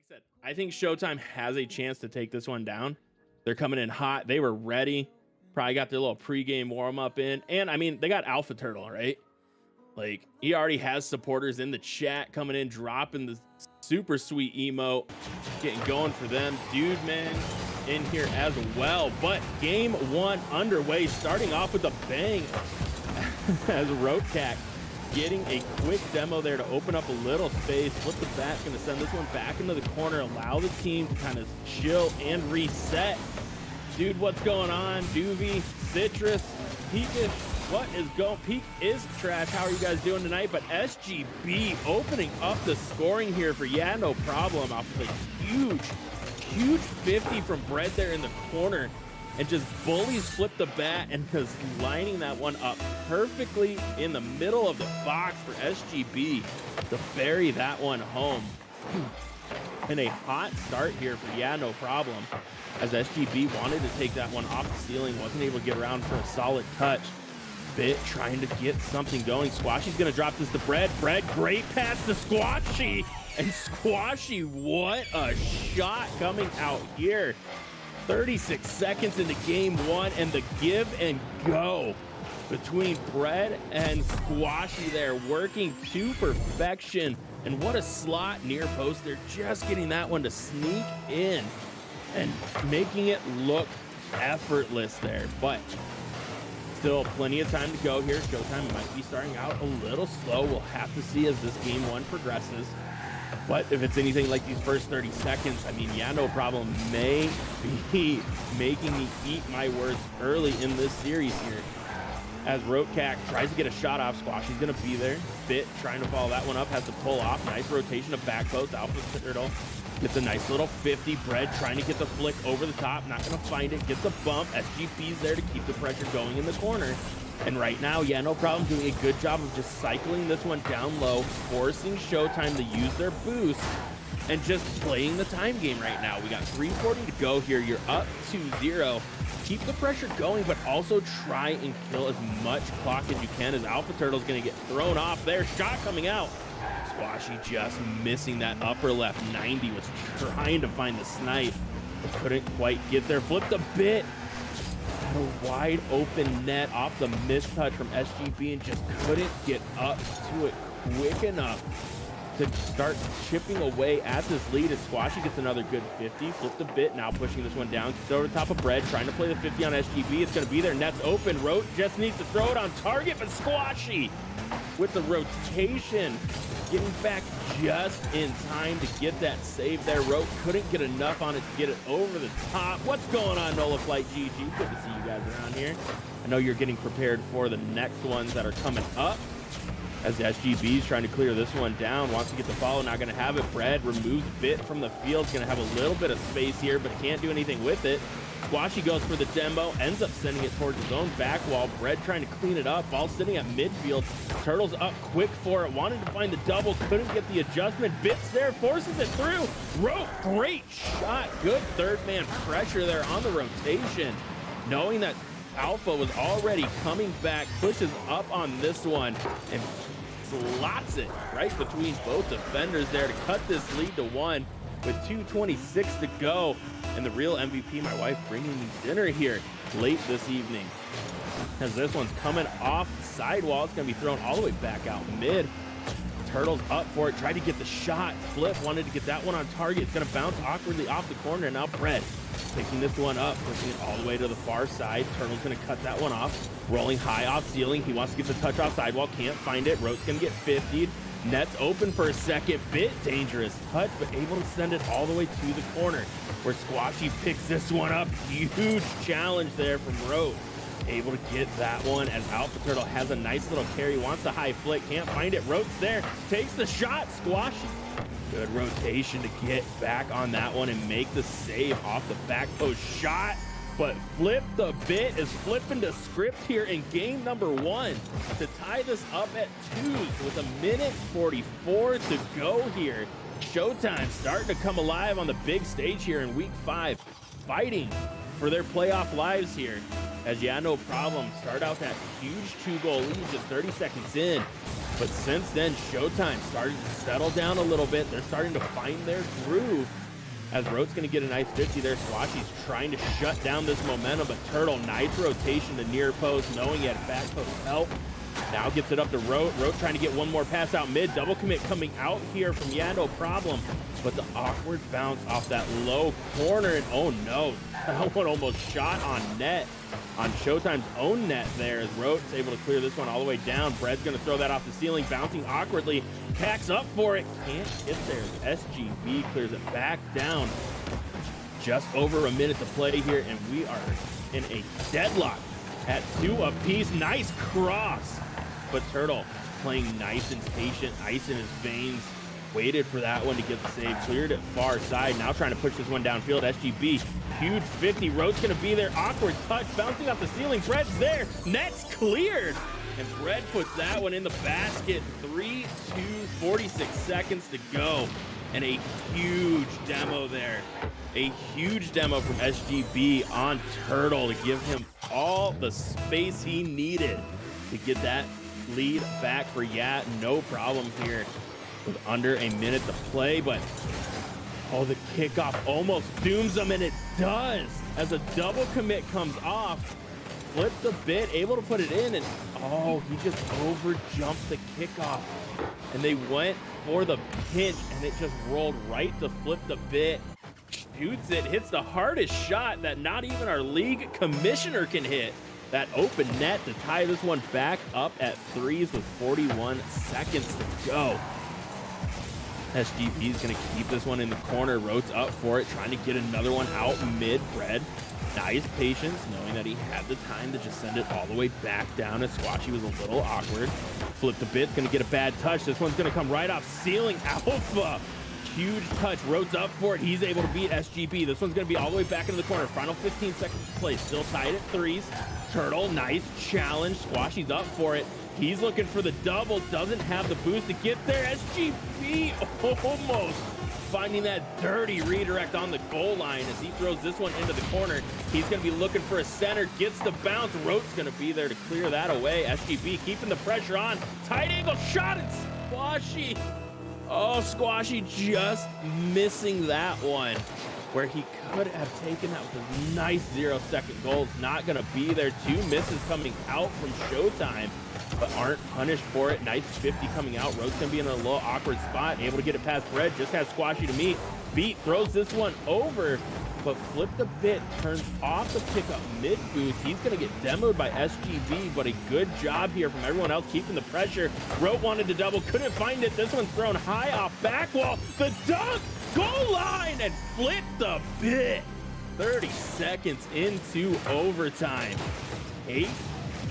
said, I think Showtime has a chance to take this one down. They're coming in hot. They were ready. Probably got their little pregame warm up in. And I mean, they got Alpha Turtle, right? Like, he already has supporters in the chat coming in, dropping the super sweet emote, getting going for them. Dude, man, in here as well. But game one underway, starting off with a bang as Roadcack getting a quick demo there to open up a little space. Flip the bat, going to send this one back into the corner, allow the team to kind of chill and reset. Dude, what's going on? Doovie, Citrus, Peakish, what is going? Peak is trash. How are you guys doing tonight? But SGB opening up the scoring here for Yeah No Problem off of a huge 50 from Bread there in the corner, and just bullies flip the bat and just lining that one up perfectly in the middle of the box for SGB to bury that one home. And a hot start here for Yeah No Problem, as SGB wanted to take that one off the ceiling, wasn't able to get around for a solid touch. Bit trying to get something going. Squashy's gonna drop this to Bread. Bread, great pass to Squashy. And Squashy, what a shot coming out here. 36 seconds into game one, and the give and go between Bread and Squashy there, working to perfection. And what a slot near post. They're just getting that one to sneak in and making it look effortless there. But still plenty of time to go here. Showtime might be starting out a little slow. We'll have to see as this game one progresses. But if it's anything like these first 30 seconds, I mean, Yeah No Problem may be making me eat my words early in this series here. As Roadcack tries to get a shot off, Squashy's gonna be there. Bit trying to follow that one up, has to pull off. Nice rotation of back post. Alpha Turtle gets a nice little 50. Bread trying to get the flick over the top, not gonna find it. Gets a bump. SGP's there to keep the pressure going in the corner. And right now, Yeah No Problem doing a good job of just cycling this one down low, forcing Showtime to use their boost, and just playing the time game right now. We got 3:40 to go here. You're up 2-0. Keep the pressure going, but also try and kill as much clock as you can, as Alpha Turtle's gonna get thrown off there. Shot coming out. Squashy just missing that upper left. 90 was trying to find the snipe, but couldn't quite get there. Flipped a bit. Had a wide open net off the mistouch from SGB and just couldn't get up to it quick enough to start chipping away at this lead, as Squashy gets another good 50. Flipped a bit, now pushing this one down. Gets over the top of Bread, trying to play the 50 on SGB. It's going to be there. Net's open. Rote just needs to throw it on target, but Squashy with the rotation, getting back just in time to get that save there. Rote couldn't get enough on it to get it over the top. What's going on, Nola Flight GG? Good to see you guys around here. I know you're getting prepared for the next ones that are coming up, as the SGB's trying to clear this one down. Wants to get the follow, not going to have it. Bread removes Bit from the field. Going to have a little bit of space here, but can't do anything with it. Squashy goes for the demo, ends up sending it towards his own back wall. Bread trying to clean it up. Ball sitting at midfield. Turtles up quick for it. Wanted to find the double, couldn't get the adjustment. Bits there, forces it through. Rote, great shot. Good third man pressure there on the rotation. Knowing that Alpha was already coming back, pushes up on this one and slots it right between both defenders there to cut this lead to 1 with 2:26 to go. And the real MVP, my wife, bringing me dinner here late this evening, as this one's coming off the sidewall. It's going to be thrown all the way back out mid. Turtles up for it, tried to get the shot. Flip wanted to get that one on target. It's going to bounce awkwardly off the corner. Now Bread picking this one up, pushing it all the way to the far side. Turtle's going to cut that one off. Rolling high off ceiling. He wants to get the touch off sidewall. Can't find it. Rote's going to get 50'd. Net's open for a second. Bit dangerous touch, but able to send it all the way to the corner, where Squashy picks this one up. Huge challenge there from Rote. Able to get that one, as Alpha Turtle has a nice little carry. Wants the high flick. Can't find it. Rote's there. Takes the shot. Squashy. Good rotation to get back on that one and make the save off the back post shot. But Flip the Bit is flipping to script here in game number 1 to tie this up at 2s with 1:44 to go here. Showtime starting to come alive on the big stage here in week 5, fighting for their playoff lives here, as Yeah No Problem start out that huge 2-goal lead just 30 seconds in. But since then, Showtime started to settle down a little bit. They're starting to find their groove. As Rote's going to get a nice 50 there. Squashy's trying to shut down this momentum, but Turtle, nice rotation to near post, knowing he had back post help. Now gets it up to Rote. Rote trying to get one more pass out mid. Double commit coming out here from No Problem. But the awkward bounce off that low corner. And oh no, that one almost shot on net. On Showtime's own net there, as Rote's able to clear this one all the way down. Bread's going to throw that off the ceiling, bouncing awkwardly. Cacks up for it. Can't get there. SGB clears it back down. Just over a minute to play here, and we are in a deadlock at 2 apiece. Nice cross. But Turtle playing nice and patient, ice in his veins. Waited for that one to get the save, cleared it far side. Now trying to push this one downfield. SGB, huge 50. Rote's gonna be there. Awkward touch, bouncing off the ceiling. Bread's there. Net's cleared. And Bread puts that one in the basket. 3-2, 46 seconds to go. And a huge demo there. A huge demo from SGB on Turtle to give him all the space he needed to get that lead back for No Problem here with under a minute to play. But oh, the kickoff almost dooms them, and it does as a double commit comes off. Flip the bit, able to put it in, and oh, he just over jumped the kickoff, and they went for the pinch, and it just rolled right to Flip the bit. Shoots it, hits the hardest shot that not even our league commissioner can hit. That open net to tie this one back up at 3s with 41 seconds to go. SGB is going to keep this one in the corner. Rote's up for it, trying to get another one out mid. Bread, nice patience, knowing that he had the time to just send it all the way back down as Squashy was a little awkward. Flip the bit, going to get a bad touch. This one's going to come right off ceiling. Alpha, huge touch. Rote's up for it. He's able to beat SGB. This one's going to be all the way back into the corner. Final 15 seconds to play. Still tied at 3s. Turtle, nice challenge. Squashy's up for it. He's looking for the double, doesn't have the boost to get there. SGB almost finding that dirty redirect on the goal line as he throws this one into the corner. He's going to be looking for a center, gets the bounce. Rote's going to be there to clear that away. SGB keeping the pressure on. Tight angle shot, and Squashy. Oh, Squashy just missing that one, where he could have taken that with a nice 0-second goal. It's not going to be there. 2 misses coming out from Showtime, but aren't punished for it. Nice 50 coming out. Rote's going to be in a little awkward spot, able to get it past Bread. Just has Squashy to beat. Throws this one over, but Flip the bit turns off the pickup mid boost. He's going to get demoed by SGB, but a good job here from everyone else keeping the pressure. Rote wanted to double, couldn't find it. This one's thrown high off back wall. The dunk, goal line, and Flip the bit. 30 seconds into overtime. Take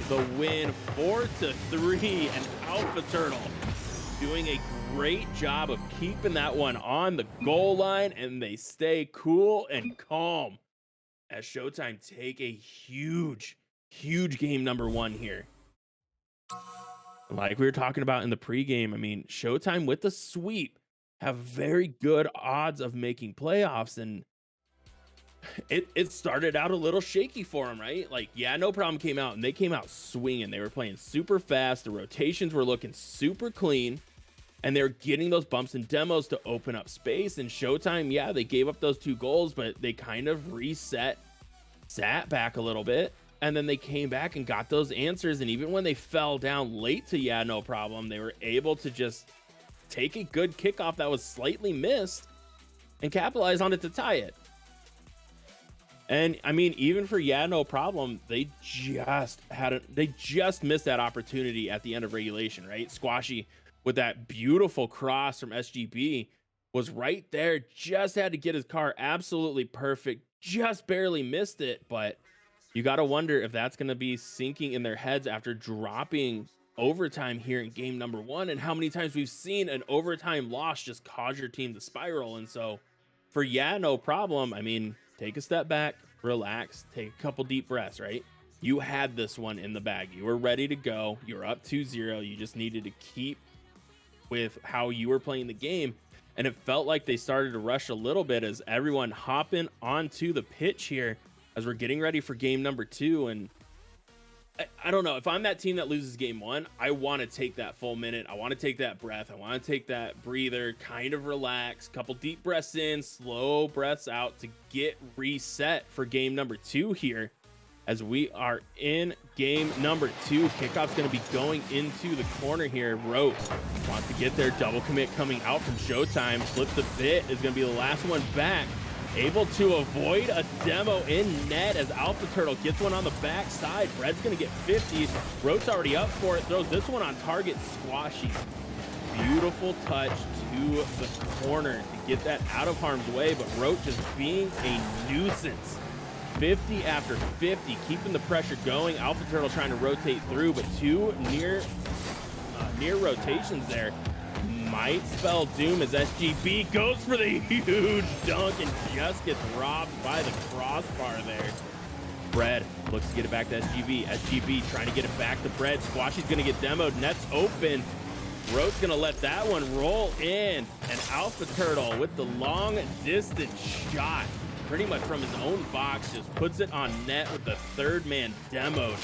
the win 4-3, and Alpha Turtle doing a great job of keeping that one on the goal line, and they stay cool and calm as Showtime take a huge game number 1 here. Like we were talking about in the pregame, I mean, Showtime with the sweep have very good odds of making playoffs, and it started out a little shaky for them, right? Like, No Problem came out, and they came out swinging. They were playing super fast. The rotations were looking super clean, and they're getting those bumps and demos to open up space. And Showtime, they gave up those 2 goals, but they kind of sat back a little bit, and then they came back and got those answers. And even when they fell down late to No Problem, they were able to just take a good kickoff that was slightly missed and capitalize on it to tie it. And I mean, even for No Problem, they just missed that opportunity at the end of regulation, right? Squashy with that beautiful cross from SGB was right there, just had to get his car absolutely perfect, just barely missed it. But you got to wonder if that's going to be sinking in their heads after dropping overtime here in game number 1, and how many times we've seen an overtime loss just cause your team to spiral. And so for No Problem, I mean, take a step back, relax, take a couple deep breaths, right? You had this one in the bag. You were ready to go. You were up 2-0. You just needed to keep with how you were playing the game. And it felt like they started to rush a little bit as everyone hopping onto the pitch here as we're getting ready for game number 2. And I don't know. If I'm that team that loses game one, I want to take that full minute. I want to take that breath. I want to take that breather, kind of relax, couple deep breaths in, slow breaths out to get reset for game number 2 here. As we are in game number 2, kickoff's going to be going into the corner here. Rote wants to get their double commit coming out from Showtime. Flip the bit is going to be the last one back. Able to avoid a demo in net as Alpha Turtle gets one on the backside. Bread's going to get 50. Rote's already up for it. Throws this one on target. Squashy. Beautiful touch to the corner to get that out of harm's way, but Rote just being a nuisance. 50 after 50, keeping the pressure going. Alpha Turtle trying to rotate through, but 2 near rotations there might spell doom as SGB goes for the huge dunk and just gets robbed by the crossbar there. Bread looks to get it back to SGB. SGB trying to get it back to Bread. Squashy's going to get demoed. Net's open. Rote's going to let that one roll in. And Alpha Turtle with the long distance shot, pretty much from his own box, just puts it on net with the third man demoed.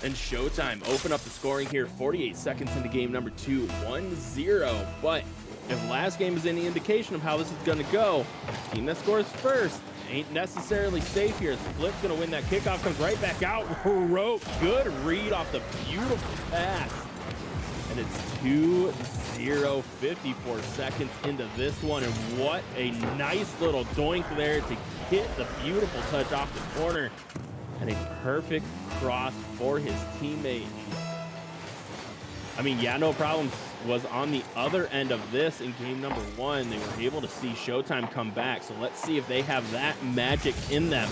And Showtime open up the scoring here. 48 seconds into game number 2, 1-0. But if last game is any indication of how this is going to go, team that scores first ain't necessarily safe here. Flip's going to win that kickoff, comes right back out. Rote, good read off the beautiful pass. And it's 2-0, 54 seconds into this one. And what a nice little doink there to hit the beautiful touch off the corner. And a perfect cross for his teammate. I mean, yeah, no problems was on the other end of this in game number 1. They were able to see Showtime come back. So let's see if they have that magic in them.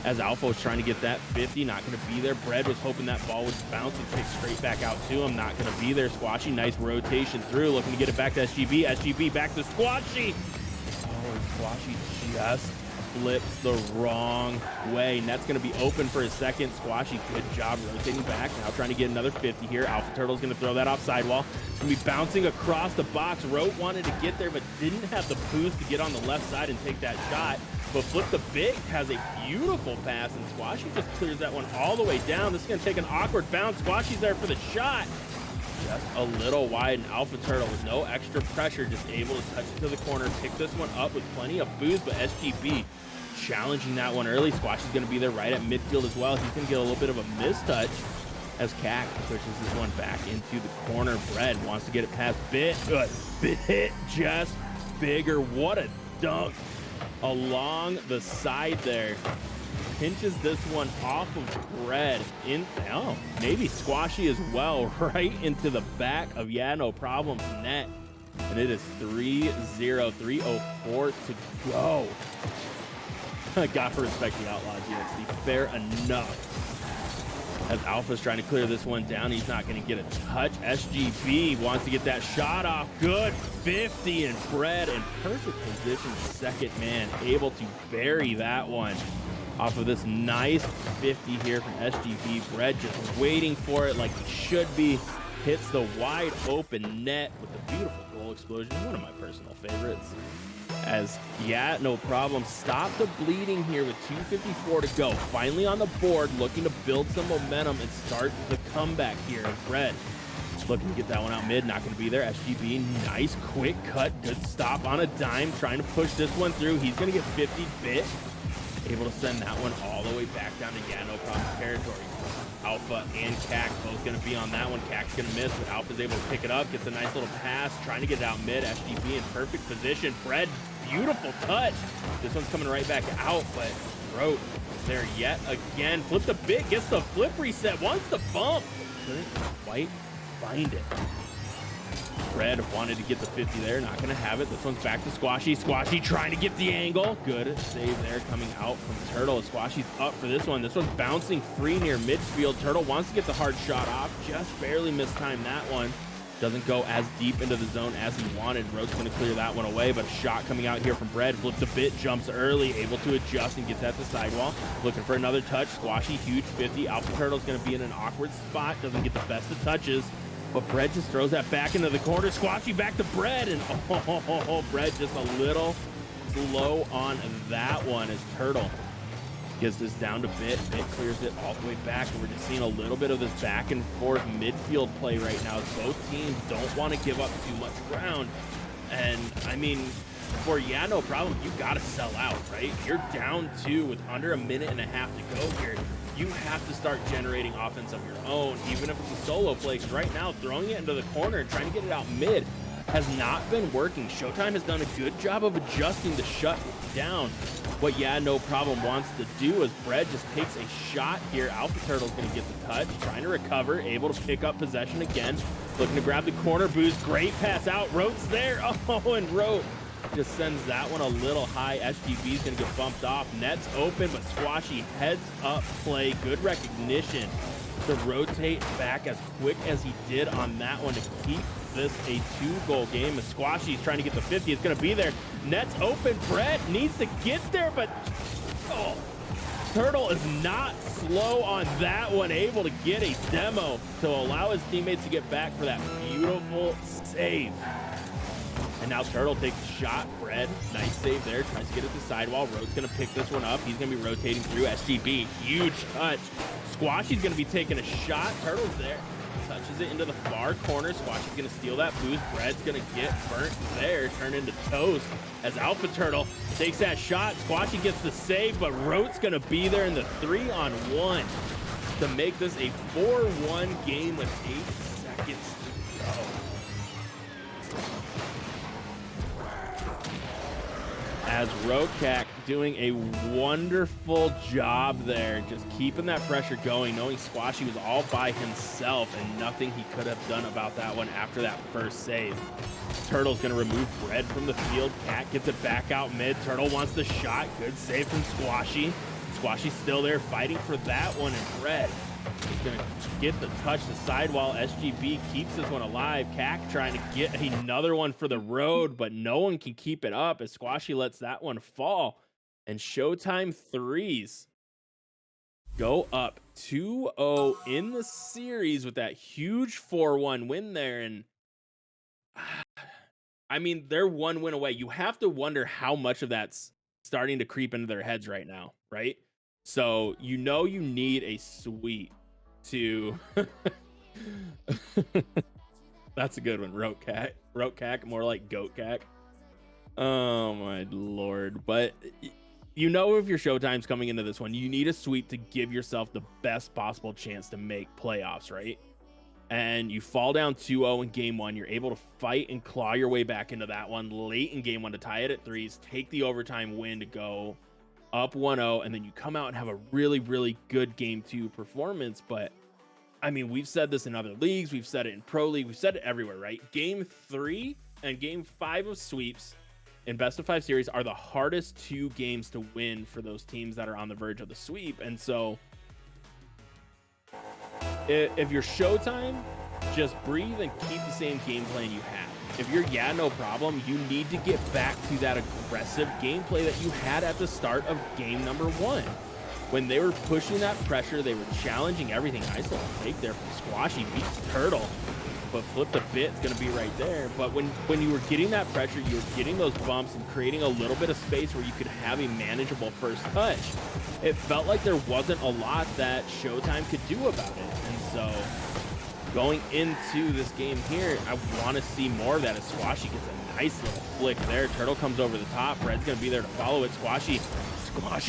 As Alpha was trying to get that 50, not going to be there. Bread was hoping that ball would bounce and kick straight back out to him. Not going to be there. Squashy, nice rotation through, looking to get it back to SGB. SGB back to Squashy. Oh, and Squashy just flips the wrong way. Net's going to be open for a second. Squashy, good job rotating back. Now trying to get another 50 here. Alpha Turtle's going to throw that off sidewall. It's going to be bouncing across the box. Rote wanted to get there, but didn't have the boost to get on the left side and take that shot. But Flip the Big has a beautiful pass, and Squashy just clears that one all the way down. This is going to take an awkward bounce. Squashy's there for the shot. Just a little wide, and Alpha Turtle with no extra pressure, just able to touch it to the corner, pick this one up with plenty of boost, but SGB challenging that one early. Squashy's going to be there right at midfield as well. He's going to get a little bit of a mistouch as Cac pushes this one back into the corner. Bread wants to get it past Bit. Good. Bit just bigger. What a dunk along the side there. Pinches this one off of Bread in, oh, maybe Squashy as well, right into the back of Yeah No Problems net. And it is 3-0, 3:04 to go. Got to respect the Outlaw GXD. Fair enough. As Alpha's trying to clear this one down, he's not going to get a touch. SGB wants to get that shot off. Good 50, and Bread in perfect position. Second man able to bury that one off of this nice 50 here from SGB. Bread just waiting for it like he should be. Hits the wide open net with the beautiful goal explosion. One of my personal favorites. As Yeah No Problem stop the bleeding here with 2:54 to go. Finally on the board, looking to build some momentum and start the comeback here. Bread looking to get that one out mid, not going to be there. SGB, nice quick cut, good stop on a dime, trying to push this one through. He's going to get 50 Bit, able to send that one all the way back down to Yeah No Problem territory. Alpha and Cac both going to be on that one. Cac's going to miss, but Alpha's able to pick it up, gets a nice little pass, trying to get it out mid. SGB in perfect position. Bread, beautiful touch. This one's coming right back out, but Rote there yet again. Flip the Bit, gets the flip reset, wants the bump. Couldn't quite find it. Bread wanted to get the 50 there, not going to have it. This one's back to Squashy. Squashy trying to get the angle. Good save there coming out from Turtle. Squashy's up for this one. This one's bouncing free near midfield. Turtle wants to get the hard shot off. Just barely mistimed that one. Doesn't go as deep into the zone as he wanted. Rote's going to clear that one away, but a shot coming out here from Bread. Flips a Bit, jumps early, able to adjust and get that to sidewall. Looking for another touch. Squashy, huge 50. Alpha Turtle's going to be in an awkward spot. Doesn't get the best of touches. But Bread just throws that back into the corner. Squashy back to Bread, and Bread just a little slow on that one as Turtle Gets this down to Bit. Bit clears it all the way back, and we're just seeing a little bit of this back and forth midfield play right now. Both teams don't want to give up too much ground. And I mean, for Yeah No Problem, you got to sell out, right? You're down 2 with under a minute and a half to go here. You have to start generating offense of your own, even if it's a solo play, because right now throwing it into the corner and trying to get it out mid has not been working. Showtime has done a good job of adjusting to shut down what Yeah No Problem wants to do, as Bread just takes a shot here. Alpha Turtle's going to get the touch, trying to recover, able to pick up possession again, looking to grab the corner boost. Great pass out. Rote's there. Oh, and Rote just sends that one a little high. SGB's going to get bumped off. Net's open, but Squashy heads up play. Good recognition to rotate back as quick as he did on that one to keep this a 2-goal game. As Squashy's trying to get the 50, it's going to be there. Net's open. Brett needs to get there, but Turtle is not slow on that one, able to get a demo to allow his teammates to get back for that beautiful save. And now Turtle takes a shot. Bread, nice save there. Tries to get it to sidewall. Rote's going to pick this one up. He's going to be rotating through. SGB, huge touch. Squashy's going to be taking a shot. Turtle's there. Touches it into the far corner. Squashy's going to steal that boost. Bread's going to get burnt there. Turn into toast as Alpha Turtle takes that shot. Squashy gets the save, but Rote's going to be there in the 3-on-1 to make this a 4-1 game with 8 seconds to go. As Rokak doing a wonderful job there, just keeping that pressure going, knowing Squashy was all by himself and nothing he could have done about that one after that first save. Turtle's going to remove Bread from the field. Cat gets it back out mid. Turtle wants the shot. Good save from Squashy. Squashy's still there fighting for that one, and Bread is going to get the touch to sidewall. SGB keeps this one alive. Cac trying to get another one for the road, but no one can keep it up as Squashy lets that one fall. And Showtime threes go up 2-0 in the series with that huge 4-1 win there. And I mean, they're 1 win away. You have to wonder how much of that's starting to creep into their heads right now, right? So you know you need a sweep to that's a good one. Rote cack, more like goat cack. Oh my lord. But you know, if your Showtime's coming into this one, you need a sweep to give yourself the best possible chance to make playoffs, right? And you fall down 2-0 in game 1. You're able to fight and claw your way back into that one late in game 1 to tie it at 3s, take the overtime win to go up 1-0, and then you come out and have a really, really good game 2 performance. But I mean, we've said this in other leagues, we've said it in Pro League, we've said it everywhere, right? Game 3 and game 5 of sweeps in best of 5 series are the hardest 2 games to win for those teams that are on the verge of the sweep. And so if you're Showtime, just breathe and keep the same game plan you had. If you're Yeah No Problem, you need to get back to that aggressive gameplay that you had at the start of game number 1. When they were pushing that pressure, they were challenging everything. Nice little fake there from Squashy, beats Turtle, but Flip the Bit's going to be right there. But when you were getting that pressure, you were getting those bumps and creating a little bit of space where you could have a manageable first touch. It felt like there wasn't a lot that Showtime could do about it. And so going into this game here, I want to see more of that as Squashy gets a nice little flick there. Turtle comes over the top. Red's going to be there to follow it. Squashy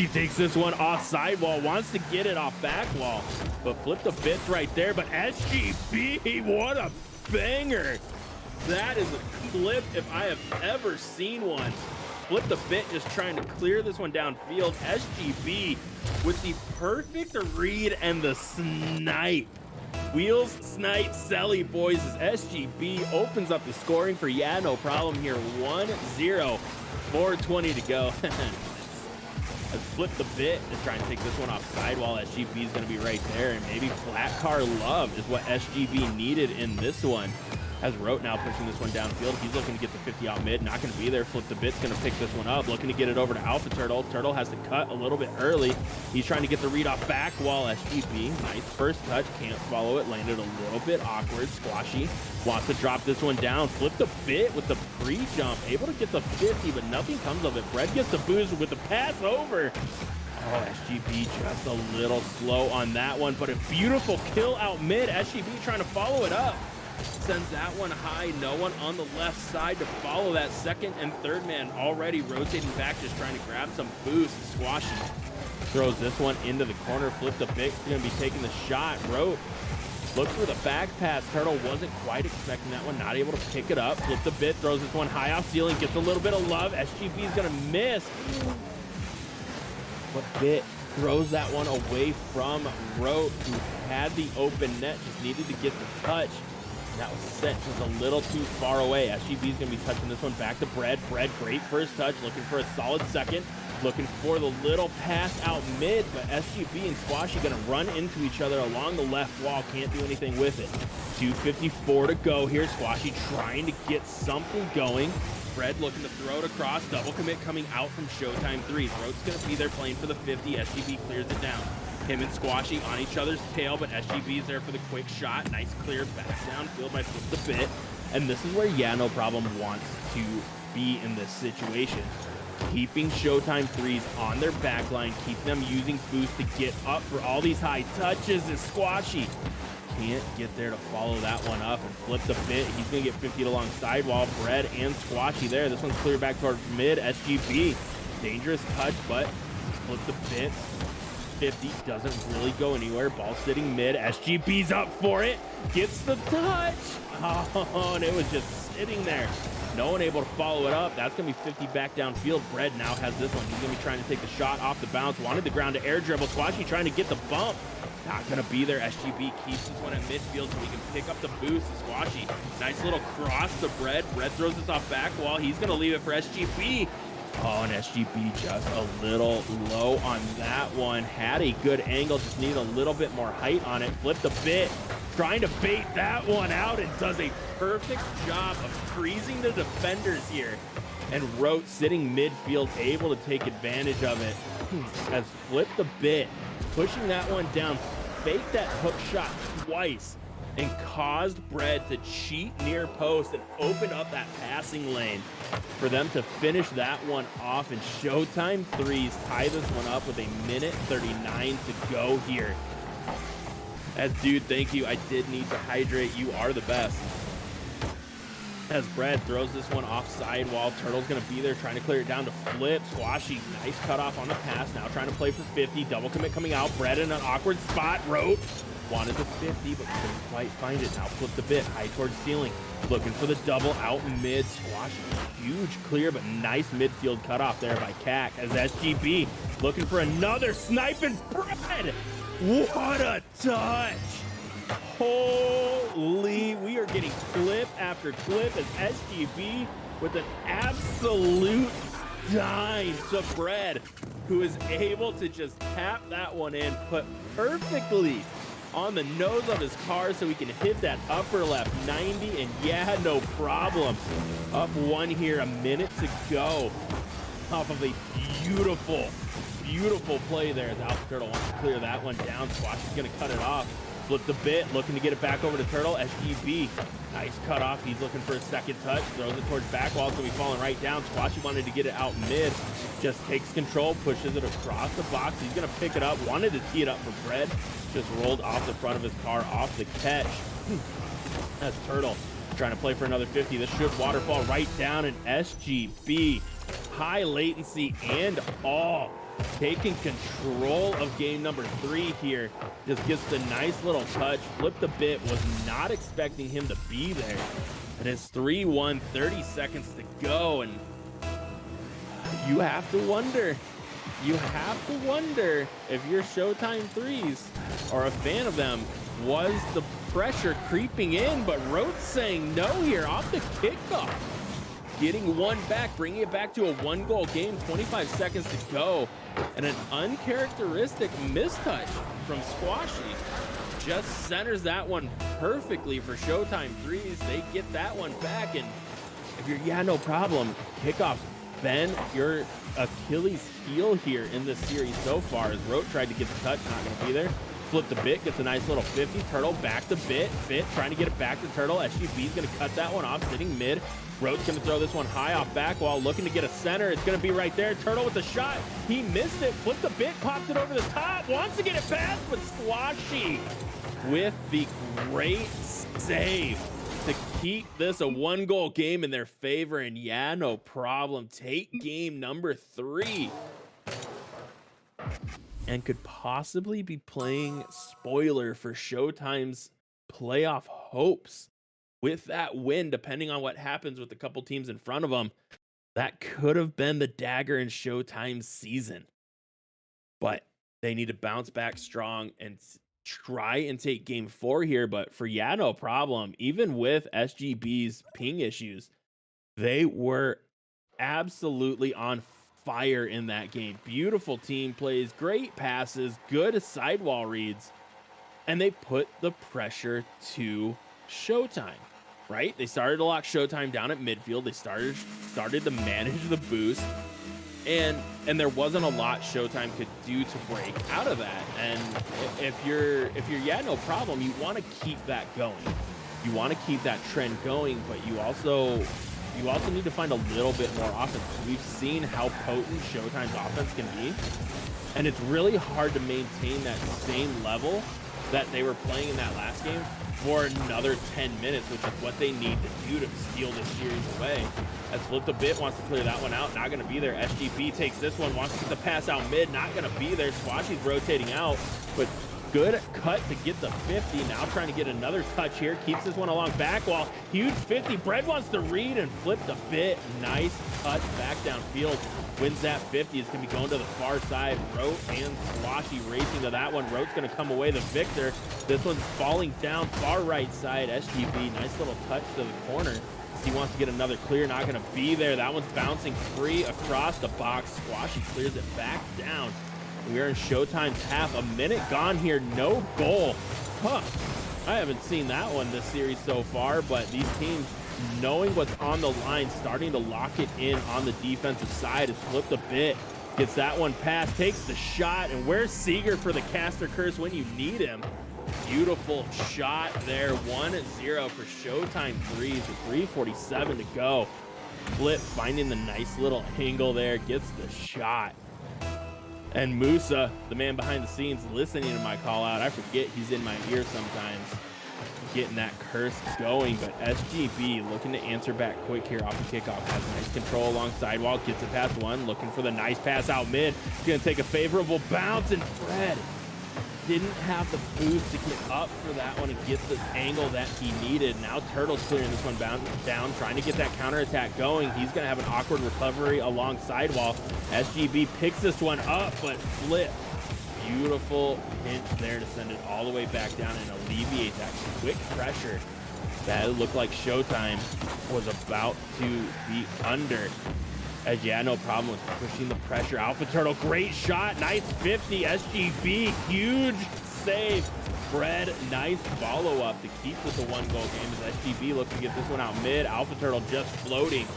takes this one off sidewall, wants to get it off back wall, but Flip the Bit's right there. But SGB, what a banger. That is a clip if I have ever seen one. Flip the Bit just trying to clear this one downfield. SGB with the perfect read and the snipe. Wheels, snipe, Selly boys as SGB opens up the scoring for Yeah No Problem here. 1-0, 4:20 to go. As Flip the Bit is trying to take this one off sidewall. SGB is going to be right there, and maybe flat car love is what SGB needed in this one. As Rote now pushing this one downfield. He's looking to get the 50 out mid. Not going to be there. Flip the Bit's going to pick this one up. Looking to get it over to Alpha Turtle. Turtle has to cut a little bit early. He's trying to get the read off back wall. SGB, nice first touch. Can't follow it. Landed a little bit awkward. Squashy wants to drop this one down. Flip the Bit with the pre-jump. Able to get the 50, but nothing comes of it. Brett gets the boost with the pass over. Oh, SGB just a little slow on that one, but a beautiful kill out mid. SGB trying to follow it up. Sends that one high. No one on the left side to follow that. Second and third man already rotating back, just trying to grab some boost. Squashy throws this one into the corner. Flipped a bit. He's going to be taking the shot. Rote looks for the back pass. Turtle wasn't quite expecting that one. Not able to pick it up. Flipped a bit. Throws this one high off ceiling. Gets a little bit of love. SGB is going to miss. But Bit throws that one away from Rote, who had the open net. Just needed to get the touch. That was set just a little too far away. SGB is going to be touching this one back to Bread. Bread, great first touch. Looking for a solid second. Looking for the little pass out mid, but SGB and Squashy going to run into each other along the left wall. Can't do anything with it. 2:54 to go here. Squashy trying to get something going. Bread looking to throw it across. Double commit coming out from Showtime 3. Rote's going to be there playing for the 50. SGB clears it down. Him and Squashy on each other's tail, but SGB is there for the quick shot. Nice clear back downfield by Flip the Bit. And this is where No Problem wants to be in this situation. Keeping Showtime 3s on their back line, keep them using boost to get up for all these high touches. Is Squashy can't get there to follow that one up and Flip the Bit. He's going to get 50 along sidewall. Bread and Squashy there. This one's clear back toward mid. SGB, dangerous touch, but Flip the Bit. 50 doesn't really go anywhere. Ball sitting mid. SGB's up for it. Gets the touch. Oh, and it was just sitting there. No one able to follow it up. That's going to be 50 back downfield. Bread now has this one. He's going to be trying to take the shot off the bounce. Wanted the ground to air dribble. Squashy trying to get the bump. Not going to be there. SGB keeps this one at midfield so he can pick up the boost. Squashy, nice little cross to Bread. Bread throws this off back wall. He's going to leave it for SGB. Oh, and SGB just a little low on that one. Had a good angle, just need a little bit more height on it. Flipped a bit, trying to bait that one out and does a perfect job of freezing the defenders here. And Rote sitting midfield, able to take advantage of it. Has flipped a bit, pushing that one down, faked that hook shot twice, and caused Bread to cheat near post and open up that passing lane for them to finish that one off. And Showtime 3s tie this one up with 1:39 to go here. As dude, thank you. I did need to hydrate. You are the best. As Bread throws this one off sidewall, Turtle's going to be there trying to clear it down to Flip. Squashy, nice cutoff on the pass. Now trying to play for 50. Double commit coming out. Bread in an awkward spot. Rote wanted the 50, but couldn't quite find it. Now Flipped a bit, high towards ceiling. Looking for the double out mid. Squashy, huge clear, but nice midfield cutoff there by Cac. As SGB looking for another sniping Bread. What a touch. Holy, we are getting clip after clip as SGB with an absolute dime to Bread, who is able to just tap that one in, put perfectly on the nose of his car so he can hit that upper left 90, and yeah, no problem. Up one here, a minute to go. Off of a beautiful play there as Alpha Turtle wants to clear that one down. Squash is going to cut it off. Flip the bit, looking to get it back over to Turtle. SGB, nice cut off. He's looking for a second touch. Throws it towards back wall. It's going to be falling right down. Squashy wanted to get it out mid. Just takes control, pushes it across the box. He's going to pick it up. Wanted to tee it up for Bread. Just rolled off the front of his car, off the catch. That's Turtle trying to play for another 50. This should waterfall right down, and SGB, high latency and all, taking control of game number 3 here. Just gets the nice little touch. Flipped a bit, was not expecting him to be there. And it's 3-1, 30 seconds to go, and you have to wonder if your Showtime 3s are a fan of them. Was the pressure creeping in? But Rote's saying no here off the kickoff. Getting one back, bringing it back to a 1-goal game, 25 seconds to go. And an uncharacteristic mistouch from Squashy just centers that one perfectly for Showtime 3s. They get that one back, and if you're no problem, kickoffs been your Achilles heel here in this series so far, as Rote tried to get the touch, not going to be there. Flip the bit, gets a nice little 50. Turtle back to bit, trying to get it back to Turtle. SGB's gonna cut that one off, sitting mid. Road's gonna throw this one high off back wall, looking to get a center. It's gonna be right there. Turtle with the shot. He missed it. Flip the bit, pops it over the top. Wants to get it past, but Squashy with the great save to keep this a 1-goal game in their favor. And yeah, no problem. Take game number 3. And could possibly be playing spoiler for Showtime's playoff hopes. With that win, depending on what happens with a couple teams in front of them, that could have been the dagger in Showtime's season. But they need to bounce back strong and try and take game 4 here. But for yeah, no problem, even with SGB's ping issues, they were absolutely on fire in that game. Beautiful team plays, great passes, good sidewall reads, and they put the pressure to Showtime, right? They started to lock Showtime down at midfield. They started to manage the boost, and there wasn't a lot Showtime could do to break out of that. And if you're yeah, no problem, you want to keep that going. You want to keep that trend going, but you also need to find a little bit more offense. We've seen how potent Showtime's offense can be, and it's really hard to maintain that same level that they were playing in that last game for another 10 minutes, which is what they need to do to steal this series away. As Flip the Bit wants to clear that one out, not going to be there. SGB takes this one, wants to get the pass out mid, not going to be there. Squashy's rotating out, but good cut to get the 50. Now trying to get another touch here. Keeps this one along back wall. Huge 50. Bread wants to read and flip the bit. Nice cut back downfield. Wins that 50. It's going to be going to the far side. Rote and Squashy racing to that one. Rote's going to come away the victor. This one's falling down far right side. SGB, nice little touch to the corner. He wants to get another clear. Not going to be there. That one's bouncing free across the box. Squashy clears it back down. We are in Showtime's half. A minute gone here. No goal. Huh. I haven't seen that one this series so far, but these teams knowing what's on the line, starting to lock it in on the defensive side. It's flipped a bit. Gets that one past, takes the shot, and where's Seeger for the caster curse when you need him? Beautiful shot there. 1-0 for Showtime threes with 3:47 to go. Flip finding the nice little angle there, gets the shot. And Musa, the man behind the scenes, listening to my call out. I forget he's in my ear sometimes, getting that curse going. But SGB looking to answer back quick here off the kickoff. Has nice control along sidewall, gets it past one, looking for the nice pass out mid. Gonna take a favorable bounce, and Fred didn't have the boost to get up for that one and get the angle that he needed. Now Turtle's clearing this one down, trying to get that counterattack going. He's going to have an awkward recovery along sidewall. SGB picks this one up, but Flip. Beautiful pinch there to send it all the way back down and alleviate that quick pressure that looked like Showtime was about to be under. As yeah, no problem with pushing the pressure. Alpha Turtle, great shot, nice 50. SGB, huge save. Fred, nice follow-up to keep this a 1-goal game as SGB looks to get this one out mid. Alpha Turtle just floating,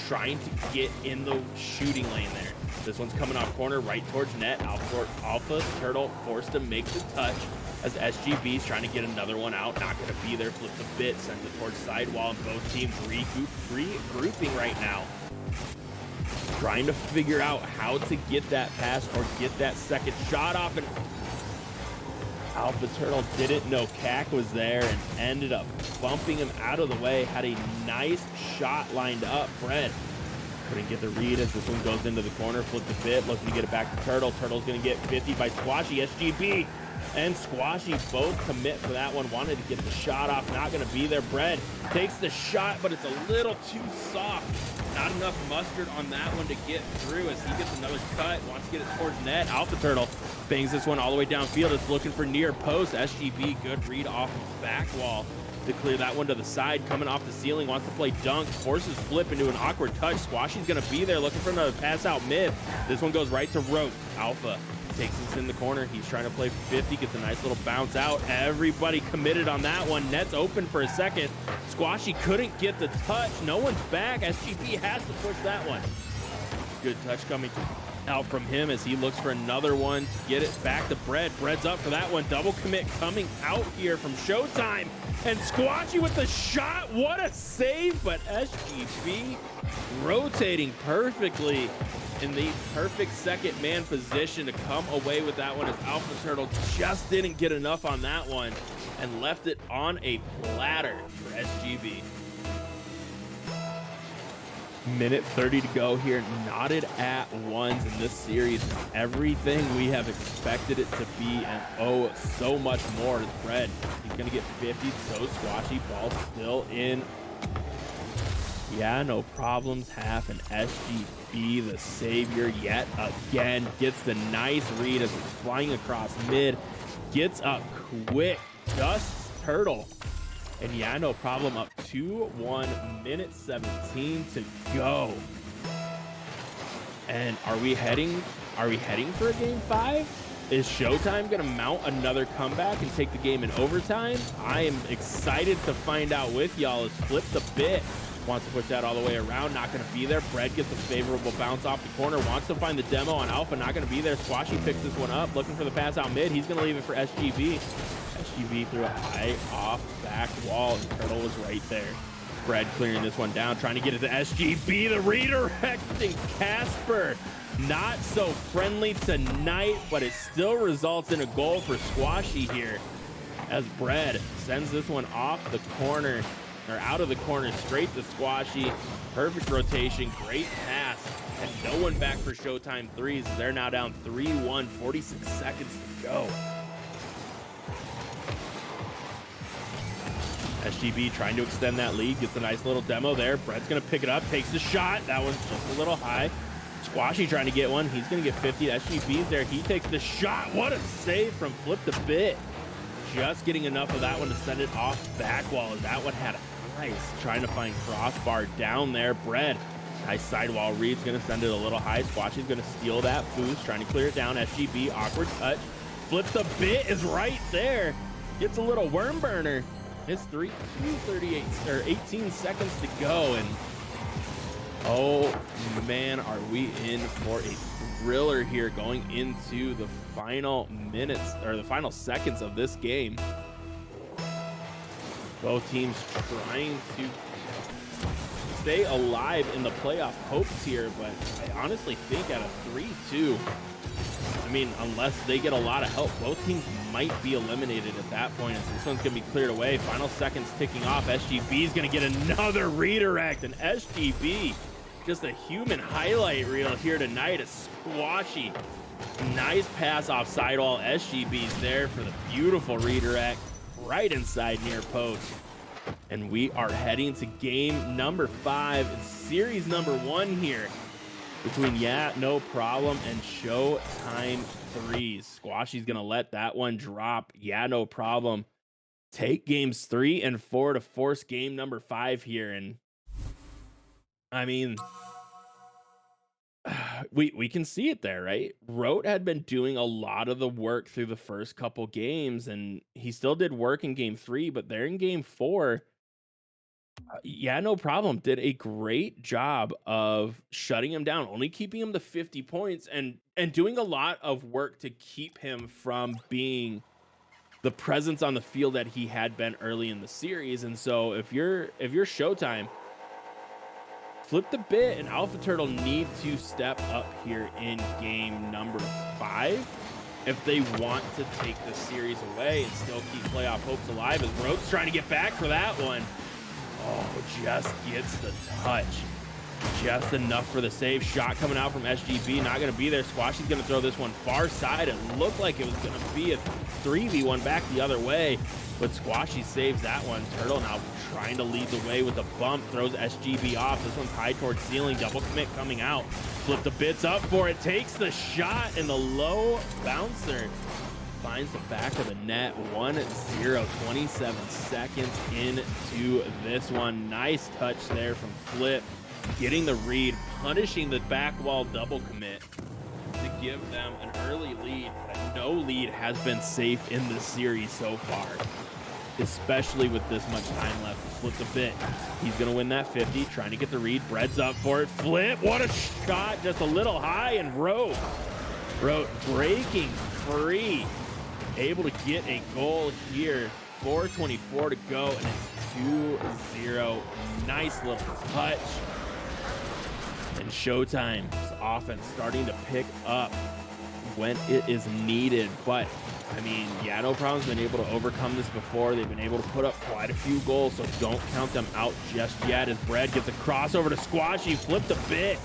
trying to get in the shooting lane there. This one's coming off corner right towards net. Alpha Turtle forced to make the touch as SGB's trying to get another one out. Not going to be there. Flip the bit, sends it towards sidewall, and both teams regrouping right now, trying to figure out how to get that pass or get that second shot off. And Alpha Turtle didn't know CAC was there and ended up bumping him out of the way. Had a nice shot lined up. Fred couldn't get the read as this one goes into the corner. Flip the bit, looking to get it back to Turtle. Turtle's going to get 50 by Squashy. SGB and Squashy both commit for that one. Wanted to get the shot off, not going to be there. Bread takes the shot, but it's a little too soft. Not enough mustard on that one to get through as he gets another cut. Wants to get it towards net. Alpha Turtle bangs this one all the way downfield. It's looking for near post. SGB, good read off the back wall to clear that one to the side. Coming off the ceiling, wants to play dunk. Forces Flip into an awkward touch. Squashy's going to be there looking for another pass out mid. This one goes right to Rote. Alpha takes this in the corner. He's trying to play 50, gets a nice little bounce out. Everybody committed on that one. Net's open for a second. Squashy couldn't get the touch. No one's back. SGB has to push that one. good touch coming out from him as he looks for another one to get it back to Bread. Bread's up for that one. Double commit coming out here from Showtime. And Squatchy with the shot. What a save, but SGB rotating perfectly in the perfect second man position to come away with that one as Alpha Turtle just didn't get enough on that one and left it on a platter for SGB. Minute 30 to go here, knotted at ones in this series. Everything we have expected it to be, and oh, so much more is Bread. He's gonna get 50, so Squatchy, ball still in. Yeah, no problems, half, and SGB, the savior yet again, gets the nice read as it's flying across mid, gets up quick, dusts Turtle. And yeah, no problem, up 2-1, minute 17 to go. And are we heading for a game 5? Is Showtime gonna mount another comeback and take the game in overtime? I am excited to find out with y'all as Flip the Bit wants to push that all the way around, not gonna be there. Bread gets a favorable bounce off the corner, wants to find the demo on Alpha, not gonna be there. Squashy picks this one up, looking for the pass out mid. He's gonna leave it for SGB. SGB threw a high off back wall, and Turtle was right there. Bread clearing this one down, trying to get it to SGB. The redirecting Casper, not so friendly tonight, but it still results in a goal for Squashy here as Bread sends this one off the corner, or out of the corner, straight to Squashy. Perfect rotation, great pass, and no one back for Showtime threes. They're now down 3-1, 46 seconds to go. SGB trying to extend that lead, gets a nice little demo there. Brett's gonna pick it up, takes the shot. That one's just a little high. Squashy trying to get one. He's gonna get 50. SGB's there. He takes the shot. What a save from Flip the Bit. Just getting enough of that one to send it off back wall. That one had ice. Trying to find crossbar down there. Bread, nice sidewall read's gonna send it a little high. Squashy's gonna steal that boost, trying to clear it down. SGB, awkward touch. Flip the Bit is right there. Gets a little worm burner. It's 2:38 or 18 seconds to go, and oh man, are we in for a thriller here going into the final minutes or the final seconds of this game. Both teams trying to stay alive in the playoff hopes here, but I honestly think at a 3-2, I mean, unless they get a lot of help, both teams might be eliminated at that point. And so this one's going to be cleared away. Final seconds ticking off. SGB is going to get another redirect. And SGB, just a human highlight reel here tonight. A Squashy, nice pass off sidewall. SGB's there for the beautiful redirect right inside near post. And we are heading to game number 5 and series number 1 here between Yeah, No Problem and Showtime threes. Squashy's gonna let that one drop. Yeah, No Problem take games 3 and 4 to force game number 5 here. And I mean, we can see it there, right? Rote had been doing a lot of the work through the first couple games, and he still did work in game 3, but they're in game 4. Yeah, No Problem did a great job of shutting him down, only keeping him to 50 points and doing a lot of work to keep him from being the presence on the field that he had been early in the series. And so if you're Showtime, Flip the Bit and Alpha Turtle need to step up here in game number 5 if they want to take the series away and still keep playoff hopes alive, as Rogue's trying to get back for that one. Oh, just gets the touch. Just enough for the save. Shot coming out from SGB. Not going to be there. Squashy's going to throw this one far side. It looked like it was going to be a 3v1 back the other way, but Squashy saves that one. Turtle now trying to lead the way with the bump. Throws SGB off. This one's high towards ceiling. Double commit coming out. Flip the Bits up for it. Takes the shot, and the low bouncer finds the back of the net. 1-0, 27 seconds into this one. Nice touch there from Flip, getting the read, punishing the back wall double commit to give them an early lead. But no lead has been safe in this series so far. especially with this much time left. Flip the bit. He's going to win that 50, trying to get the read. Bread's up for it. Flip. What a shot. Just a little high, and Rote breaking free. Able to get a goal here. 4:24 to go, and it's 2-0. Nice little touch. And Showtime's offense starting to pick up when it is needed. But, I mean, yeah, no problem's been able to overcome this before. They've been able to put up quite a few goals, so don't count them out just yet. As Bread gets a crossover to Squashy, flipped a bit.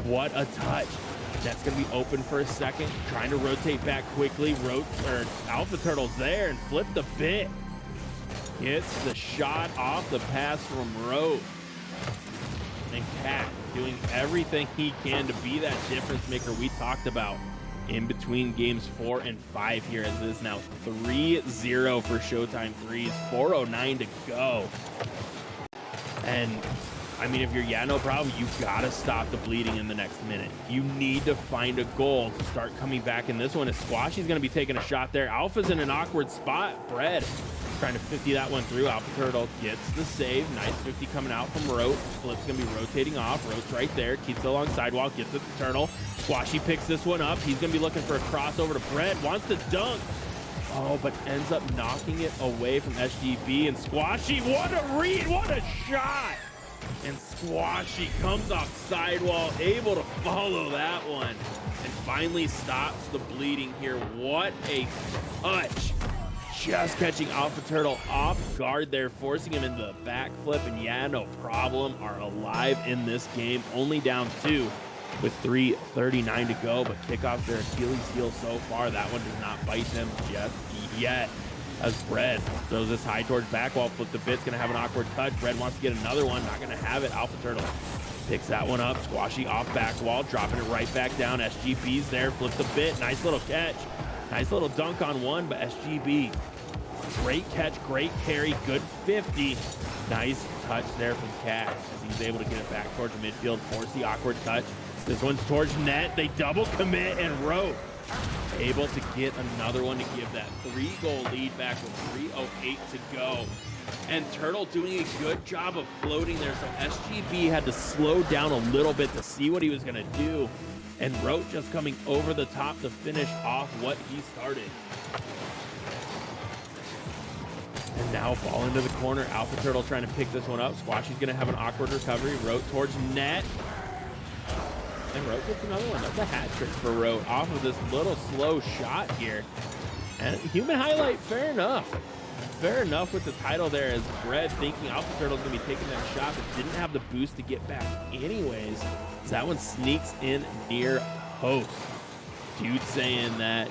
What a touch. That's going to be open for a second. Trying to rotate back quickly. Alpha Turtle's there and flipped the bit. Gets the shot off the pass from Rote. And Cat doing everything he can to be that difference maker we talked about in between games 4 and 5 here, as it is now 3-0 for Showtime threes. 4:09 to go. And I mean, if you're no problem, you gotta stop the bleeding in the next minute. You need to find a goal to start coming back in this one. As Squashy's gonna be taking a shot there. Alpha's in an awkward spot. Bread trying to 50 that one through. Alpha Turtle gets the save. Nice 50 coming out from Rote. Flip's gonna be rotating off. Rote's right there. Keeps it along sidewalk. Gets it to Turtle. Squashy picks this one up. He's gonna be looking for a crossover to Bread. Wants to dunk. Oh, but ends up knocking it away from SGB. And Squashy, what a read. What a shot. And Squashy comes off sidewall, able to follow that one, and finally stops the bleeding here. What a touch. Just catching Alpha Turtle off guard there, forcing him into the backflip, and no problem, are alive in this game. Only down 2 with 3:39 to go, but kickoffs their Achilles heel so far. That one does not bite them just yet. As Bread throws this high towards back wall, flip the bit's gonna have an awkward touch. Bread wants to get another one, not gonna have it. Alpha Turtle picks that one up. Squashy off back wall, dropping it right back down. SGB's there, flip the bit, nice little catch. Nice little dunk on one, but SGB, great catch, great carry, good 50. Nice touch there from Cat as he's able to get it back towards the midfield, force the awkward touch. This one's towards net, they double commit, and Rote able to get another one to give that 3-goal lead back with 3:08 to go. And Turtle doing a good job of floating there, so SGB had to slow down a little bit to see what he was gonna do. And Rote just coming over the top to finish off what he started. And now ball into the corner. Alpha Turtle trying to pick this one up. Squashy's gonna have an awkward recovery. Rote towards net. And Rote gets another one. That's a hat trick for Rote off of this little slow shot here. And human highlight, fair enough. Fair enough with the title there, as Bread thinking Alpha Turtle's gonna be taking that shot, but didn't have the boost to get back anyways. As that one sneaks in near post. Dude saying that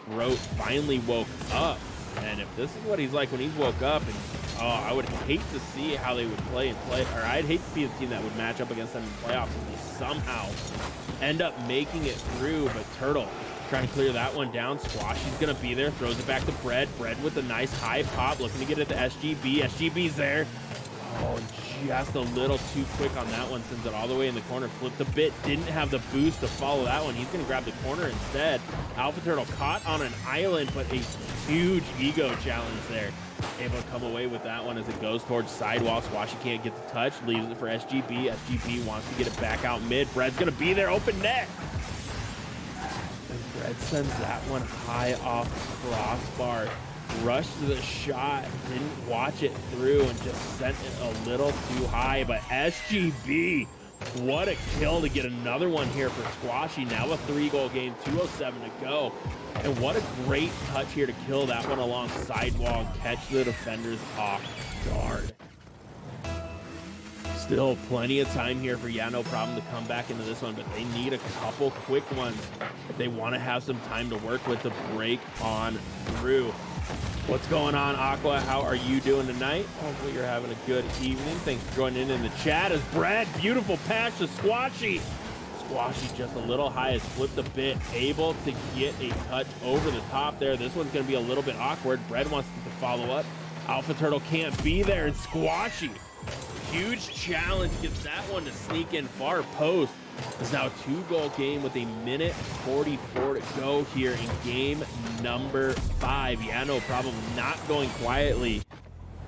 Rote finally woke up. And if this is what he's like when he's woke up, and I would hate to see how they would play, or I'd hate to be the team that would match up against them in the playoffs and they somehow end up making it through. But Turtle trying to clear that one down. Squashy's gonna be there, throws it back to Bread. Bread with a nice high pop, looking to get it to SGB. SGB's there. Oh, just a little too quick on that one, sends it all the way in the corner. Flipped a bit, didn't have the boost to follow that one. He's gonna grab the corner instead. Alpha Turtle caught on an island, but a huge ego challenge there. Able to come away with that one as it goes towards sidewall. Squashy can't get the touch, leaves it for SGB. SGB wants to get it back out mid. Bread's gonna be there, open net. And Bread sends that one high off the crossbar. Rushed to the shot, didn't watch it through, and just sent it a little too high. But SGB, what a kill to get another one here for Squashy. Now a 3-goal game, 2:07 to go. And what a great touch here to kill that one along sidewall and catch the defenders off guard. Still plenty of time here for no problem to come back into this one, but they need a couple quick ones if they want to have some time to work with to break on through. What's going on, Aqua? How are you doing tonight? Hopefully you're having a good evening. Thanks for joining in the chat. As Brad, beautiful patch to Squashy. Squashy just a little high, has flipped a bit, able to get a touch over the top there. This one's going to be a little bit awkward. Brad wants to follow up. Alpha Turtle can't be there, and Squashy, huge challenge, gets that one to sneak in far post. It's now a 2-goal game with a minute 44 to go here in game number 5. No problem, not going quietly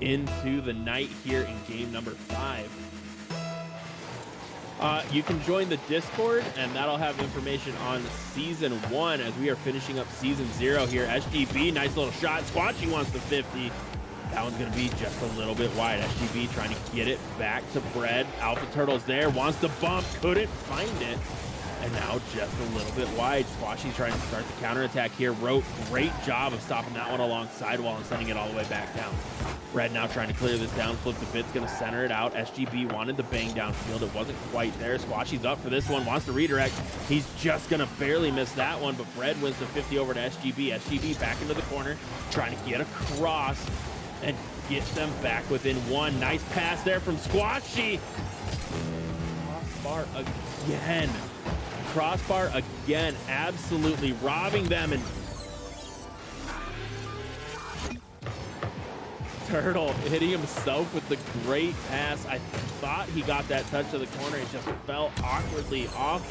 into the night here in game number 5. You can join the Discord, and that'll have information on season 1 as we are finishing up season 0 here. SGB, nice little shot. Squatchy wants the 50. That one's going to be just a little bit wide. SGB trying to get it back to Bread. Alpha Turtle's there, wants to bump, couldn't find it. And now just a little bit wide. Squashy trying to start the counterattack here. Wrote, great job of stopping that one along sidewall and sending it all the way back down. Red now trying to clear this down. Flip the bit's going to center it out. SGB wanted the bang downfield. It wasn't quite there. Squashy's up for this one. Wants to redirect. He's just going to barely miss that one, but Bread wins the 50 over to SGB. SGB back into the corner, trying to get across and get them back within 1. Nice pass there from Squashy. Crossbar again. Crossbar again, absolutely robbing them. And Turtle hitting himself with the great pass. I thought he got that touch to the corner. It just fell awkwardly off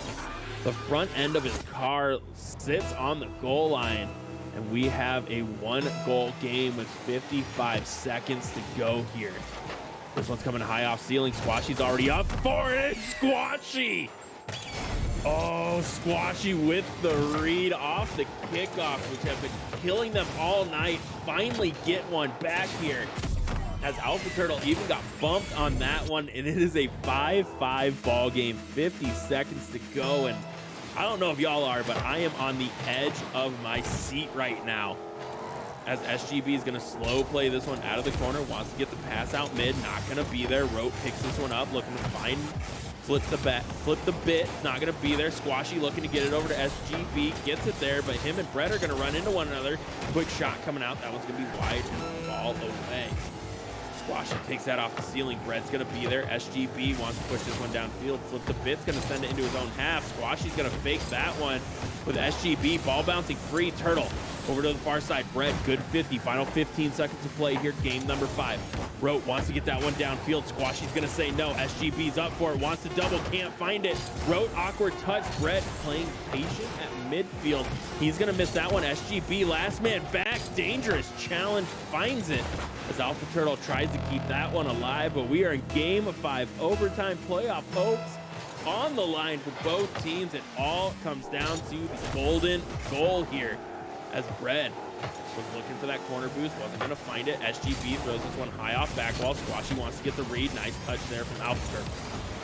the front end of his car, sits on the goal line, and we have a 1-goal game with 55 seconds to go here. This one's coming high off ceiling. Squashy's already up for it. Squashy! Oh, Squashy with the read off the kickoff, which have been killing them all night. Finally get one back here as Alpha Turtle even got bumped on that one, and it is a 5-5 ball game, 50 seconds to go. And I don't know if y'all are, but I am on the edge of my seat right now as SGB is going to slow play this one out of the corner, wants to get the pass out mid, not going to be there. Rote picks this one up, looking to find, flip the bit, not going to be there. Squashy looking to get it over to SGB, gets it there, but him and Brett are going to run into one another. Quick shot coming out, that one's going to be wide and fall away. Squashy takes that off the ceiling. Brett's going to be there. SGB wants to push this one downfield. Flip the bit's going to send it into his own half. Squashy's going to fake that one with SGB. Ball bouncing free. Turtle over to the far side. Brett, good 50. Final 15 seconds to play here. Game number 5. Rote wants to get that one downfield. Squashy's going to say no. SGB's up for it. Wants to double. Can't find it. Rote, awkward touch. Brett playing patient at midfield. He's going to miss that one. SGB, last man back. Dangerous challenge. Finds it as Alpha Turtle tries to keep that one alive, but we are in game 5 overtime. Playoff hopes on the line for both teams. It all comes down to the golden goal here as Bread was looking for that corner boost, wasn't going to find it. SGB throws this one high off back wall. Squashy wants to get the read. Nice touch there from Alpha Turtle.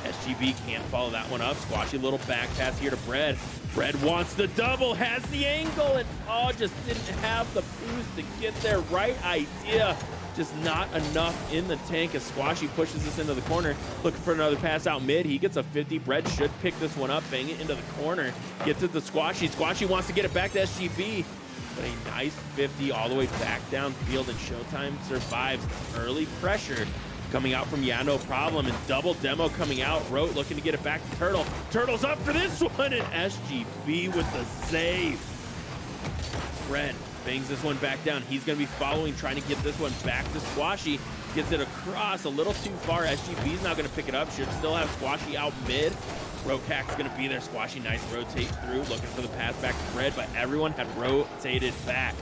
SGB can't follow that one up. Squashy little back pass here to Bread. Bread wants the double, has the angle, and just didn't have the boost to get there. Right idea, just not enough in the tank as Squashy pushes this into the corner, looking for another pass out mid. He gets a 50. Bread should pick this one up, bang it into the corner, gets it to Squashy. Squashy wants to get it back to SGB, but a nice 50 all the way back downfield, and Showtime survives the early pressure coming out from No Problem, and double demo coming out. Rote looking to get it back to Turtle. Turtle's up for this one, and SGB with the save. Red bangs this one back down. He's going to be following, trying to get this one back to Squashy. Gets it across a little too far. SGB's not going to pick it up. Should still have Squashy out mid. Rokak's going to be there. Squashy, nice rotate through, looking for the pass back to Red, but everyone had rotated back.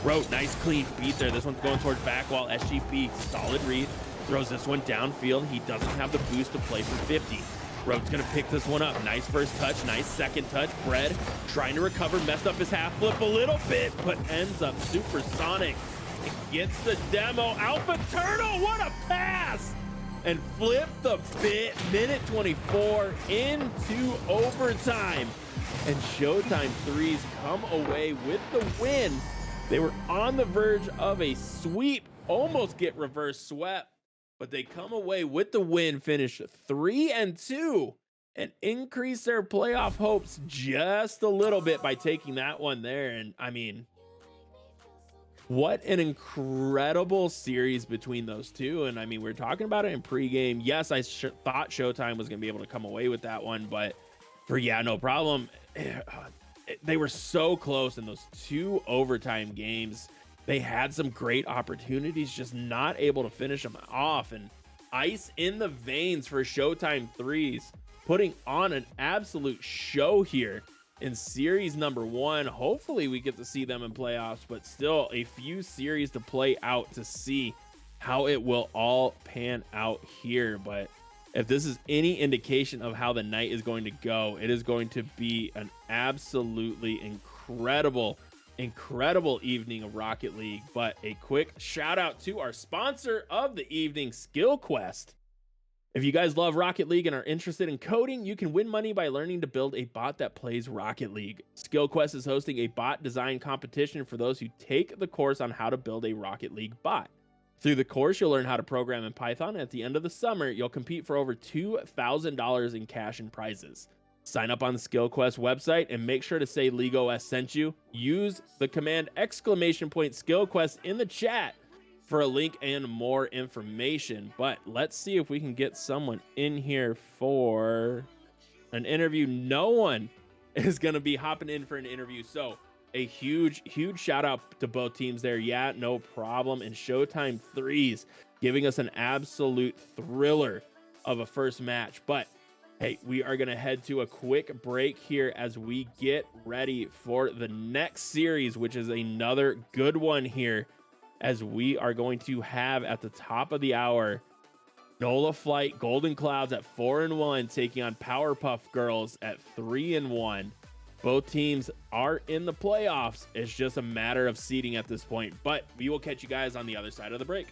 Rote, nice clean beat there. This one's going towards back wall. SGB, solid read. Throws this one downfield. He doesn't have the boost to play for 50. Rote's gonna pick this one up. Nice first touch, nice second touch. Bread trying to recover, messed up his half flip a little bit, but ends up supersonic. It gets the demo. Alpha Turtle, what a pass! And flip the bit, minute 24 into overtime. And Showtime 3s come away with the win. They were on the verge of a sweep, almost get reverse swept, but they come away with the win, finish 3-2, and increase their playoff hopes just a little bit by taking that one there. And I mean, what an incredible series between those two. And I mean, we were talking about it in pregame. Yes, I thought Showtime was going to be able to come away with that one, but for No Problem, they were so close in those 2 overtime games. They had some great opportunities, just not able to finish them off. And ice in the veins for Showtime 3s, putting on an absolute show here in series number 1. Hopefully we get to see them in playoffs, but still a few series to play out to see how it will all pan out here. But if this is any indication of how the night is going to go, it is going to be an absolutely incredible evening of Rocket League. But a quick shout out to our sponsor of the evening, Skill Quest. If you guys love Rocket League and are interested in coding, you can win money by learning to build a bot that plays Rocket League. Skill Quest is hosting a bot design competition for those who take the course on how to build a Rocket League bot. Through the course, you'll learn how to program in Python, and at the end of the summer, you'll compete for over $2,000 in cash and prizes. Sign up on the Skill Quest website and make sure to say LegoS sent you. Use the command !Skill Quest in the chat for a link and more information. But let's see if we can get someone in here for an interview. No one is going to be hopping in for an interview. So a huge shout out to both teams there. Yeah, no problem. And Showtime threes giving us an absolute thriller of a first match. But hey, we are going to head to a quick break here as we get ready for the next series, which is another good one here, as we are going to have at the top of the hour NOLA Flight Golden Clouds at 4-1 taking on Powerpuff Girls at 3-1. Both teams are in the playoffs. It's just a matter of seeding at this point, but we will catch you guys on the other side of the break.